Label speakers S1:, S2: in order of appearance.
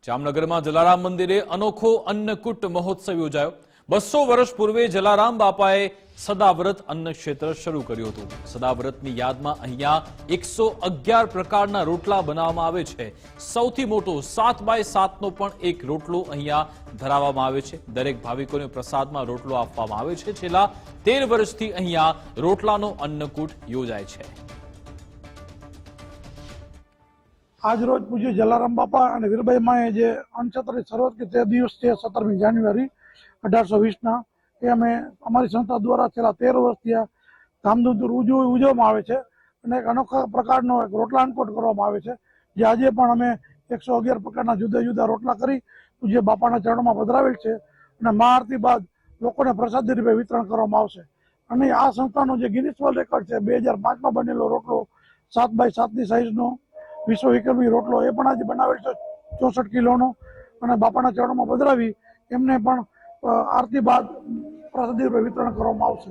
S1: જામનગરમાં જલારામ મંદિરે અનોખો અન્નકૂટ મહોત્સવ યોજાયો। 200 વર્ષ પૂર્વે જલારામ બાપાએ સદાવ્રત અન્ન ક્ષેત્ર શરૂ કર્યું હતું। સદાવ્રતની યાદમાં અહીંયા 111 પ્રકારના રોટલા બનાવવામાં આવે છે। સૌથી મોટો 7x7 નો પણ એક રોટલો અહીંયા ધરાવવામાં આવે છે। દરેક ભાવિકોને પ્રસાદમાં રોટલો આપવામાં આવે છે। છેલ્લા 13 વર્ષથી અહીંયા રોટલાનો અન્નકૂટ યોજાય છે।
S2: आज रोज पूज्य जलाराम बापा और वीरबाई माए जो अनक्षेत्રની શરૂઆત કરી તે દિવસ છે 17મી જાન્યુઆરી 1820 એ અમે અમારી સંસ્થા દ્વારા છેલ્લા 13 વર્ષથી ધામધૂમથી ઉજવવામાં આવે છે અને એક અનોખા પ્રકારનો એક રોટલા અન્નકૂટ કરવામાં આવે છે। જે આજે પણ અમે 111 પ્રકારના જુદા જુદા રોટલા કરી પૂજ્ય બાપાના ચરણોમાં પધરાવેલ છે અને મહાઆરતી બાદ લોકોને પ્રસાદી રૂપે વિતરણ કરવામાં આવશે। અને આ સંસ્થાનો જે ગિનિસ વર્લ્ડ રેકોર્ડ છે 2005માં બનેલો રોટલો 7x7ની સાઈઝનો विश्व विक्रमी रोटलो ए पण आज बनावेल छे 64 किलोनो અને બાપાના ચરણોમાં પધરાવી એમને પણ આરતી બાદ પ્રસાદી વિતરણ કરવામાં આવશે।